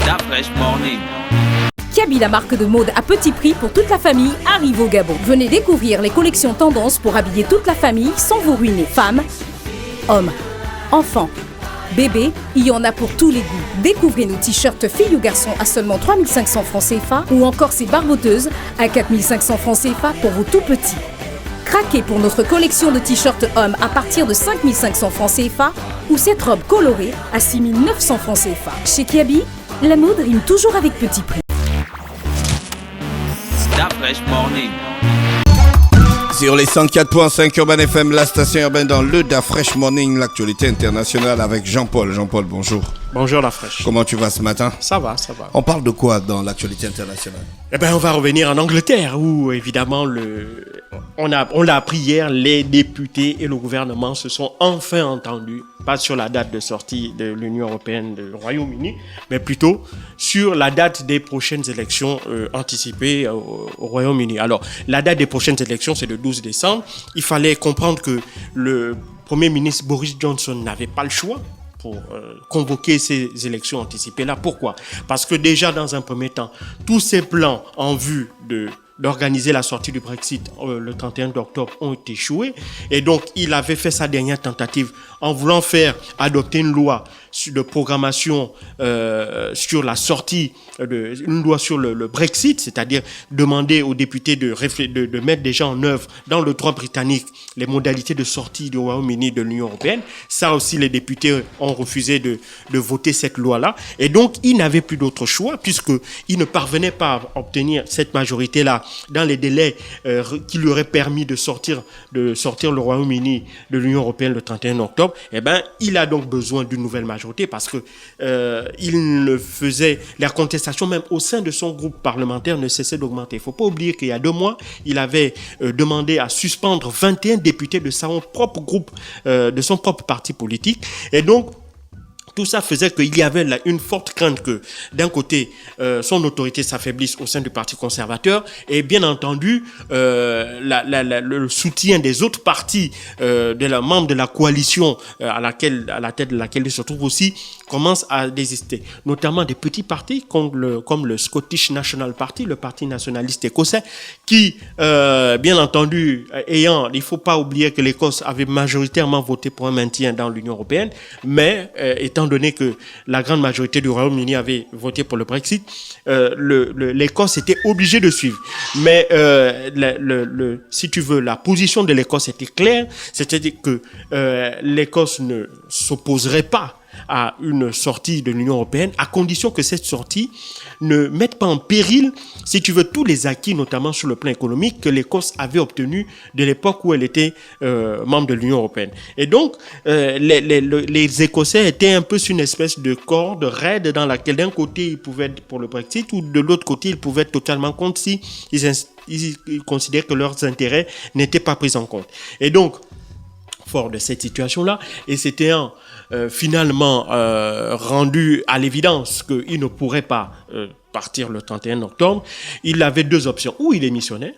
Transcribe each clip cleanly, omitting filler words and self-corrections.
Da Fresh Morning. Kiabi, la marque de mode à petit prix pour toute la famille, arrive au Gabon. Venez découvrir les collections tendances pour habiller toute la famille sans vous ruiner. Femmes, hommes, enfants, bébés, il y en a pour tous les goûts. Découvrez nos t-shirts filles ou garçons à seulement 3500 francs CFA ou encore ces barboteuses à 4500 francs CFA pour vos tout petits. Craquez pour notre collection de t-shirts hommes à partir de 5500 francs CFA ou cette robe colorée à 6900 francs CFA. Chez Kiabi, la mode rime toujours avec petit prix. Da Fresh Morning. Sur les 104.5 Urban FM, la station urbaine dans le Da Fresh Morning, l'actualité internationale avec Jean-Paul. Jean-Paul, bonjour. Bonjour La Fraîche. Comment tu vas ce matin? Ça va, ça va. On parle de quoi dans l'actualité internationale? Eh bien, on va revenir en Angleterre où, évidemment, on l'a appris hier, les députés et le gouvernement se sont enfin entendus, pas sur la date de sortie de l'Union européenne du Royaume-Uni, mais plutôt sur la date des prochaines élections anticipées au Royaume-Uni. Alors, la date des prochaines élections, c'est le 12 décembre. Il fallait comprendre que le Premier ministre Boris Johnson n'avait pas le choix pour convoquer ces élections anticipées-là. Pourquoi? Parce que déjà, dans un premier temps, tous ces plans en vue d'organiser la sortie du Brexit le 31 octobre ont échoué. Et donc, il avait fait sa dernière tentative en voulant faire adopter une loi de programmation sur la sortie, une loi sur le Brexit, c'est-à-dire demander aux députés de mettre déjà en œuvre dans le droit britannique les modalités de sortie du Royaume-Uni de l'Union européenne. Ça aussi, les députés ont refusé de voter cette loi-là. Et donc, ils n'avaient plus d'autre choix puisqu'ils ne parvenaient pas à obtenir cette majorité-là dans les délais qui lui auraient permis de sortir le Royaume-Uni de l'Union européenne le 31 octobre. Eh ben, il a donc besoin d'une nouvelle majorité parce que la contestation même au sein de son groupe parlementaire ne cessait d'augmenter. Il ne faut pas oublier qu'il y a 2 mois, il avait demandé à suspendre 21 députés de son propre groupe, de son propre parti politique. Et donc, tout ça faisait qu'il y avait une forte crainte que, d'un côté, son autorité s'affaiblisse au sein du Parti conservateur et, bien entendu, le soutien des autres partis, membres de la coalition à la tête de laquelle il se trouve aussi, commence à désister. Notamment des petits partis comme le Scottish National Party, le parti nationaliste écossais, qui, bien entendu, il ne faut pas oublier que l'Écosse avait majoritairement voté pour un maintien dans l'Union européenne, mais étant donné que la grande majorité du Royaume-Uni avait voté pour le Brexit, l'Écosse était obligée de suivre. Mais si tu veux, la position de l'Écosse était claire, c'est-à-dire que l'Écosse ne s'opposerait pas à une sortie de l'Union européenne, à condition que cette sortie ne mette pas en péril, si tu veux, tous les acquis, notamment sur le plan économique, que l'Écosse avait obtenus de l'époque où elle était membre de l'Union européenne. Et donc, les Écossais étaient un peu sur une espèce de corde raide dans laquelle d'un côté ils pouvaient être pour le Brexit ou de l'autre côté ils pouvaient être totalement contre si ils considèrent que leurs intérêts n'étaient pas pris en compte. Et donc, fort de cette situation-là, et c'était finalement rendu à l'évidence qu'il ne pourrait pas partir le 31 octobre, il avait 2 options. Ou il démissionnait,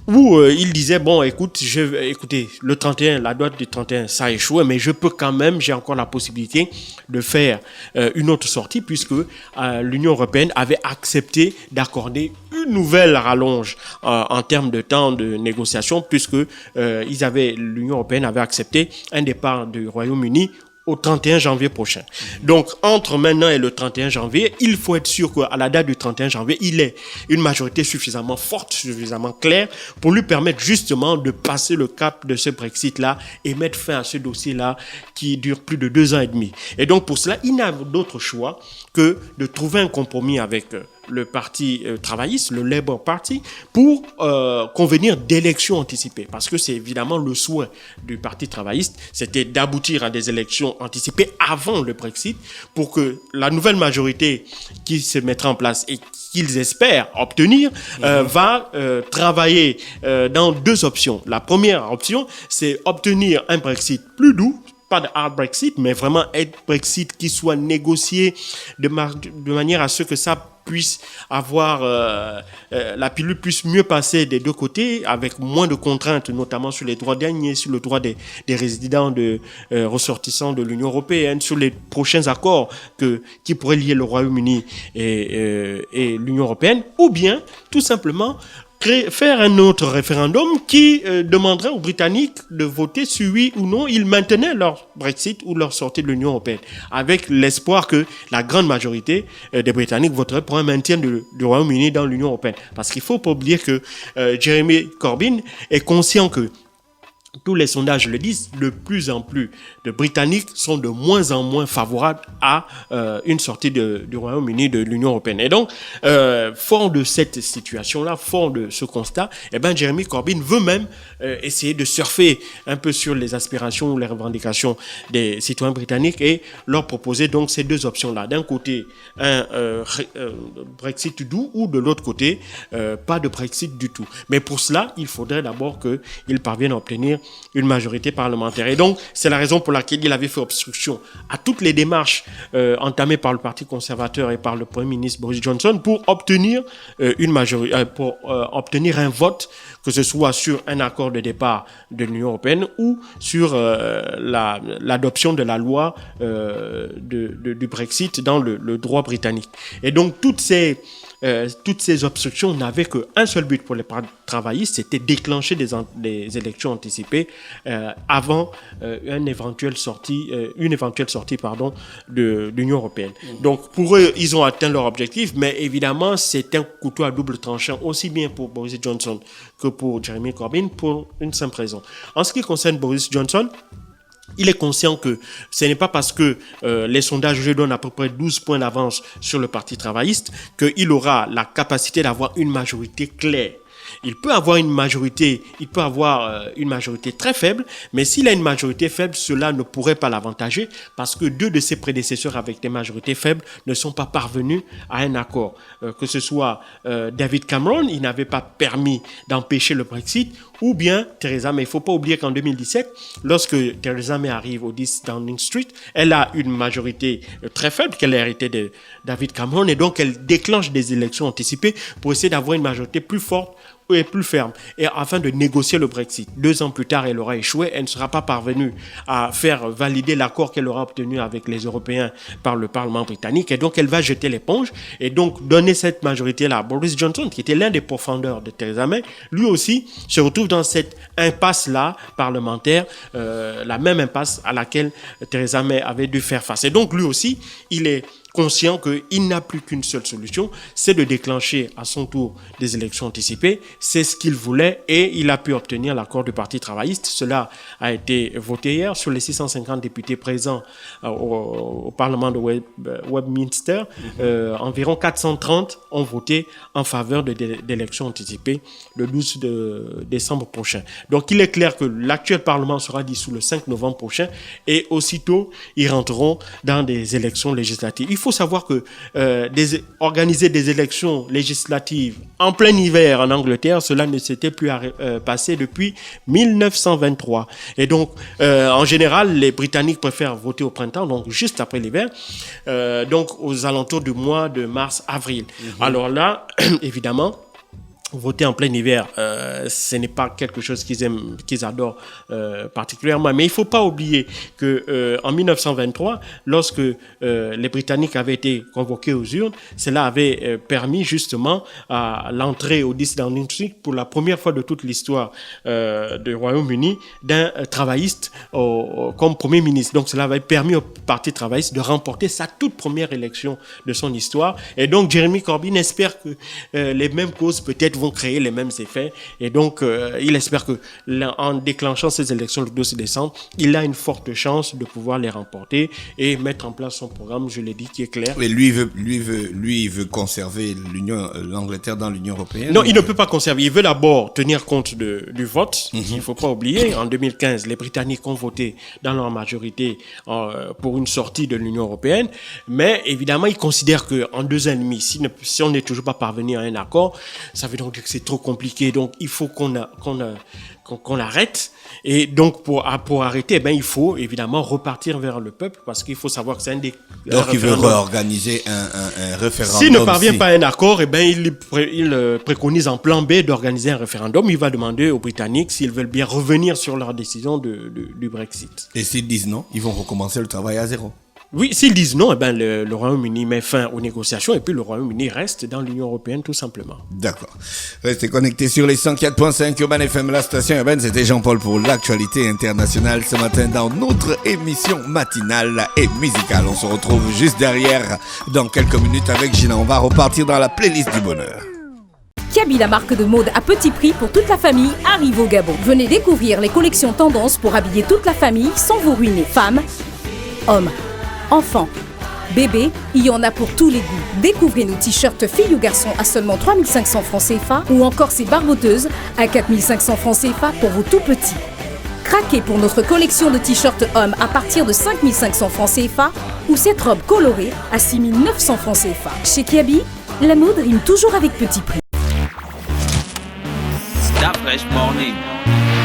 ou il disait, bon, écoutez, le 31, la date du 31, ça a échoué, mais j'ai encore la possibilité de faire une autre sortie, puisque l'Union européenne avait accepté d'accorder une nouvelle rallonge en termes de temps de négociation, puisque l'Union européenne avait accepté un départ du Royaume-Uni au 31 janvier prochain. Donc, entre maintenant et le 31 janvier, il faut être sûr qu'à la date du 31 janvier, il ait une majorité suffisamment forte, suffisamment claire pour lui permettre justement de passer le cap de ce Brexit-là et mettre fin à ce dossier-là qui dure plus de 2 ans et demi. Et donc, pour cela, il n'a d'autre choix que de trouver un compromis avec le parti travailliste, le Labour Party, pour convenir d'élections anticipées. Parce que c'est évidemment le souhait du parti travailliste, c'était d'aboutir à des élections anticipées avant le Brexit, pour que la nouvelle majorité qui se mettra en place et qu'ils espèrent obtenir va travailler dans 2 options. La première option, c'est obtenir un Brexit plus doux, pas de hard Brexit, mais vraiment un Brexit qui soit négocié de manière à ce que ça puisse avoir la pilule puisse mieux passer des deux côtés, avec moins de contraintes, notamment sur les droits douaniers, sur le droit des résidents ressortissants de l'Union européenne, sur les prochains accords qui pourraient lier le Royaume-Uni et l'Union européenne, ou bien tout simplement faire un autre référendum qui demanderait aux Britanniques de voter sur oui ou non ils maintenaient leur Brexit ou leur sortie de l'Union européenne, avec l'espoir que la grande majorité des Britanniques voteraient pour un maintien du Royaume-Uni dans l'Union européenne. Parce qu'il ne faut pas oublier que Jeremy Corbyn est conscient que tous les sondages le disent, de plus en plus de Britanniques sont de moins en moins favorables à une sortie du Royaume-Uni de l'Union européenne. Et donc, fort de cette situation-là, fort de ce constat, Jeremy Corbyn veut même essayer de surfer un peu sur les aspirations ou les revendications des citoyens britanniques et leur proposer donc ces deux options-là. D'un côté, un Brexit doux, ou de l'autre côté, pas de Brexit du tout. Mais pour cela, il faudrait d'abord qu'ils parviennent à obtenir une majorité parlementaire. Et donc, c'est la raison pour laquelle il avait fait obstruction à toutes les démarches entamées par le Parti conservateur et par le Premier ministre Boris Johnson pour obtenir une majorité, obtenir un vote, que ce soit sur un accord de départ de l'Union européenne ou sur l'adoption de la loi du Brexit dans le droit britannique. Et donc, toutes ces obstructions n'avaient qu'un seul but pour les travaillistes, c'était déclencher des élections anticipées avant une éventuelle sortie de l'Union européenne. Donc pour eux, ils ont atteint leur objectif, mais évidemment, c'est un couteau à double tranchant, aussi bien pour Boris Johnson que pour Jeremy Corbyn, pour une simple raison. En ce qui concerne Boris Johnson, il est conscient que ce n'est pas parce que les sondages lui donnent à peu près 12 points d'avance sur le Parti travailliste qu'il aura la capacité d'avoir une majorité claire. Il peut avoir une majorité très faible, mais s'il a une majorité faible, cela ne pourrait pas l'avantager parce que deux de ses prédécesseurs avec des majorités faibles ne sont pas parvenus à un accord. Que ce soit David Cameron, il n'avait pas permis d'empêcher le Brexit, ou bien Theresa May. Il ne faut pas oublier qu'en 2017, lorsque Theresa May arrive au 10 Downing Street, elle a une majorité très faible qu'elle a héritée de David Cameron, et donc elle déclenche des élections anticipées pour essayer d'avoir une majorité plus forte et plus ferme, et afin de négocier le Brexit. 2 ans plus tard, elle aura échoué, elle ne sera pas parvenue à faire valider l'accord qu'elle aura obtenu avec les Européens par le Parlement britannique, et donc elle va jeter l'éponge, et donc donner cette majorité-là à Boris Johnson, qui était l'un des pourfendeurs de Theresa May. Lui aussi se retrouve dans cette impasse-là parlementaire, la même impasse à laquelle Theresa May avait dû faire face. Et donc lui aussi, il est conscient qu'il n'a plus qu'une seule solution, c'est de déclencher à son tour des élections anticipées. C'est ce qu'il voulait et il a pu obtenir l'accord du Parti travailliste. Cela a été voté hier sur les 650 députés présents au Parlement de Westminster. Environ 430 ont voté en faveur d'élections anticipées le 12 décembre prochain. Donc il est clair que l'actuel Parlement sera dissous le 5 novembre prochain et aussitôt ils rentreront dans des élections législatives. Il faut savoir que organiser des élections législatives en plein hiver en Angleterre, cela ne s'était plus passé depuis 1923. Et donc, en général, les Britanniques préfèrent voter au printemps, donc juste après l'hiver, donc aux alentours du mois de mars-avril. Alors là, évidemment, voter en plein hiver, ce n'est pas quelque chose qu'ils adorent particulièrement. Mais il ne faut pas oublier qu'en 1923, lorsque les Britanniques avaient été convoqués aux urnes, cela avait permis justement à l'entrée au 10 Downing Street pour la première fois de toute l'histoire du Royaume-Uni d'un travailliste comme Premier ministre. Donc cela avait permis au Parti travailliste de remporter sa toute première élection de son histoire. Et donc Jeremy Corbyn espère que les mêmes causes peut-être vont créer les mêmes effets, et donc il espère que en déclenchant ces élections le 12 décembre, il a une forte chance de pouvoir les remporter et mettre en place son programme, je l'ai dit, qui est clair. Et lui veut conserver l'Angleterre dans l'Union européenne. Non, il ne peut pas conserver. Il veut d'abord tenir compte du vote. Il ne faut pas oublier, en 2015, les Britanniques ont voté dans leur majorité pour une sortie de l'Union européenne, mais évidemment, il considère qu'en 2 ans et demi, si on n'est toujours pas parvenu à un accord, ça veut donc vont dire que c'est trop compliqué, donc il faut qu'on arrête. Et donc, pour arrêter, il faut évidemment repartir vers le peuple, parce qu'il faut savoir que c'est un des... Donc, il veut réorganiser un référendum. S'il ne parvient pas à un accord, il préconise en plan B d'organiser un référendum. Il va demander aux Britanniques s'ils veulent bien revenir sur leur décision du Brexit. Et s'ils disent non, ils vont recommencer le travail à zéro. Oui, s'ils disent non, le Royaume-Uni met fin aux négociations et puis le Royaume-Uni reste dans l'Union européenne tout simplement. D'accord. Restez connectés sur les 104.5 Urban FM, la station urbaine. C'était Jean-Paul pour l'actualité internationale ce matin dans notre émission matinale et musicale. On se retrouve juste derrière dans quelques minutes avec Gina. On va repartir dans la playlist du bonheur. Kiabi, la marque de mode à petit prix pour toute la famille, arrive au Gabon. Venez découvrir les collections tendances pour habiller toute la famille sans vous ruiner. Femmes, hommes, enfants, bébés, il y en a pour tous les goûts. Découvrez nos t-shirts filles ou garçons à seulement 3500 francs CFA ou encore ces barboteuses à 4500 francs CFA pour vos tout petits. Craquez pour notre collection de t-shirts hommes à partir de 5500 francs CFA ou cette robe colorée à 6900 francs CFA. Chez Kiabi, la mode rime toujours avec petit prix. Stop Fresh Morning.